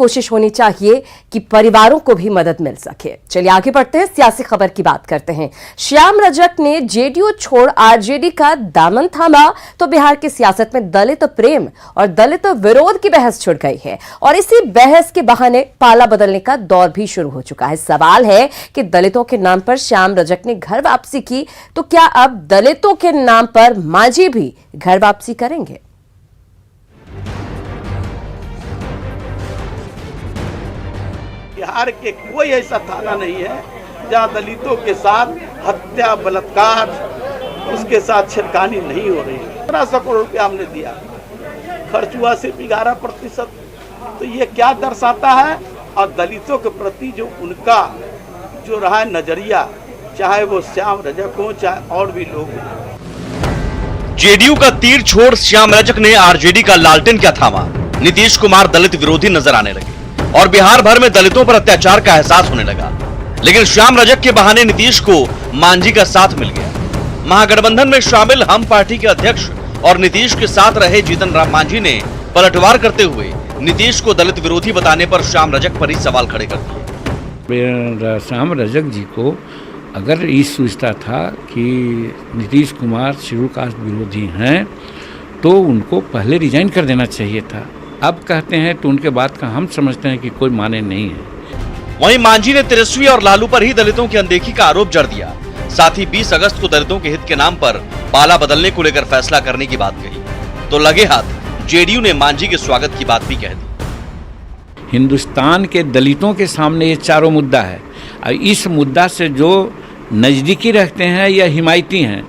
कोशिश होनी चाहिए कि परिवारों को भी मदद मिल सके। चलिए आगे बढ़ते हैं, सियासी खबर की बात करते हैं। श्याम रजक ने जेडीयू छोड़ आरजेडी का दामन थामा तो बिहार की सियासत में दलित प्रेम और दलित विरोध की बहस छिड़ गई है और इसी बहस के बहाने पाला बदलने का दौर भी शुरू हो चुका है। सवाल है कि दलितों के नाम पर श्याम रजक ने घर वापसी की, तो क्या अब दलितों के नाम पर मांझी भी घर वापसी करेंगे? बिहार के कोई ऐसा थाना नहीं है जहां दलितों के साथ हत्या, बलात्कार, उसके साथ छिड़कानी नहीं हो रही है। 1500 करोड़ रुपया हमने दिया, खर्च हुआ सिर्फ 11%। तो ये क्या दर्शाता है? और दलितों के प्रति जो उनका जो रहा नजरिया, चाहे वो श्याम रजक हो चाहे और भी लोग हो। जेडीयू का तीर छोड़ श्याम रजक ने आरजेडी का लालटेन क्या थामा। नीतीश कुमार दलित विरोधी नजर आने लगे और बिहार भर में दलितों पर अत्याचार का एहसास होने लगा। लेकिन श्याम रजक के बहाने नीतीश को मांझी का साथ मिल गया। महागठबंधन में शामिल हम पार्टी के अध्यक्ष और नीतीश के साथ रहे जीतन राम मांझी ने पलटवार करते हुए नीतीश को दलित विरोधी बताने पर श्याम रजक पर ही सवाल खड़े कर दिए। श्याम रजक जी को अगर ये सोचता था कि नीतीश कुमार शेड्यूल कास्ट विरोधी हैं तो उनको पहले रिजाइन कर देना चाहिए था। अब कहते हैं तो उनके बात का हम समझते हैं कि कोई माने नहीं है। वहीं मांझी ने तेजस्वी और लालू पर ही दलितों की अनदेखी का आरोप जड़ दिया। साथ ही 20 अगस्त को दलितों के हित के नाम पर पाला बदलने को लेकर फैसला करने की बात कही तो लगे हाथ जेडीयू ने मांझी के स्वागत की बात भी कह दी। हिंदुस्तान के दलितों के सामने ये चारों मुद्दा है और इस मुद्दा से जो नज़दीकी रखते हैं या हिमायती हैं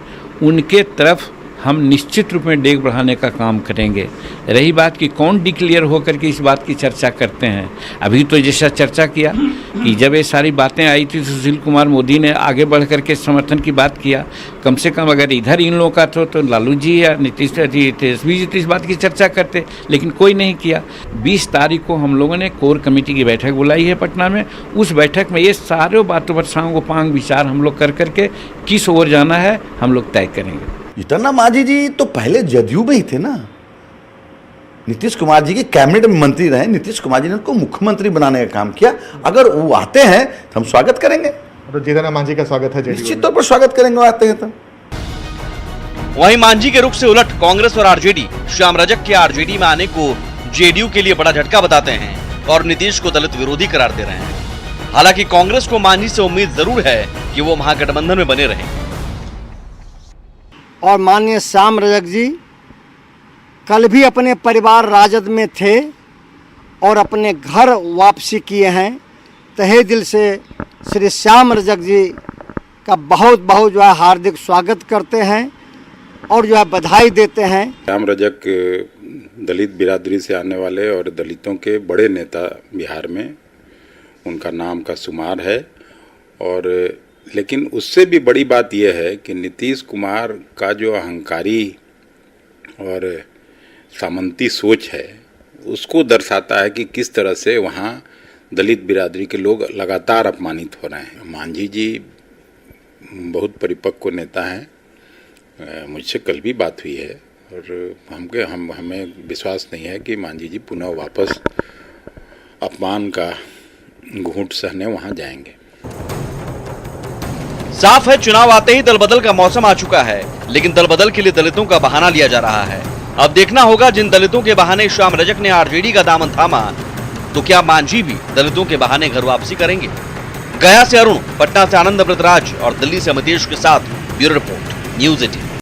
उनके तरफ हम निश्चित रूप में डेग बढ़ाने का काम करेंगे। रही बात कि कौन डिक्लेयर होकर के इस बात की चर्चा करते हैं, अभी तो जैसा चर्चा किया कि जब ये सारी बातें आई थी तो सुशील कुमार मोदी ने आगे बढ़ करके समर्थन की बात किया। कम से कम अगर इधर इन लोगों का तो लालू जी या नीतीश जी तेजस्वी जी तो इस बात की चर्चा करते, लेकिन कोई नहीं किया। 20 तारीख को हम लोगों ने कोर कमेटी की बैठक बुलाई है पटना में। उस बैठक में ये सारे बातों पर सांगोपांग विचार हम लोग कर करके किस ओर जाना है हम लोग तय करेंगे। जीतन राम मांझी जी तो पहले जदयू में ही थे ना, नीतीश कुमार जी के कैबिनेट में मंत्री रहे। नीतीश कुमार जी ने उनको मुख्यमंत्री बनाने का काम किया। अगर वो आते हैं तो हम स्वागत करेंगे। तो जीतन राम मांझी का स्वागत है, निश्चित तौर पर स्वागत करेंगे वो आते हैं तो। वहीं मांझी के रुख से उलट कांग्रेस और आरजेडी श्याम रजक के आरजेडी में आने को जेडीयू के लिए बड़ा झटका बताते हैं और नीतीश को दलित विरोधी करार दे रहे हैं। हालांकि कांग्रेस को मांझी से उम्मीद जरूर है कि वो महागठबंधन में बने रहेंगे। और माननीय श्याम रजक जी कल भी अपने परिवार राजद में थे और अपने घर वापसी किए हैं। तहे दिल से श्री श्याम रजक जी का बहुत बहुत जो है हार्दिक स्वागत करते हैं और जो है बधाई देते हैं। श्याम रजक दलित बिरादरी से आने वाले और दलितों के बड़े नेता बिहार में, उनका नाम का शुमार है। और लेकिन उससे भी बड़ी बात यह है कि नीतीश कुमार का जो अहंकारी और सामंती सोच है उसको दर्शाता है कि किस तरह से वहाँ दलित बिरादरी के लोग लगातार अपमानित हो रहे हैं। मांझी जी बहुत परिपक्व नेता हैं। मुझसे कल भी बात हुई है और हमें विश्वास नहीं है कि मांझी जी पुनः वापस अपमान का घूंट सहने वहाँ जाएंगे। साफ है चुनाव आते ही दलबदल का मौसम आ चुका है, लेकिन दलबदल के लिए दलितों का बहाना लिया जा रहा है। अब देखना होगा जिन दलितों के बहाने श्याम रजक ने आरजेडी का दामन थामा तो क्या मांझी भी दलितों के बहाने घर वापसी करेंगे। गया से अरुण, पटना से आनंद अमृतराज और दिल्ली से अमितेश के साथ ब्यूरो रिपोर्ट, न्यूज़ 18।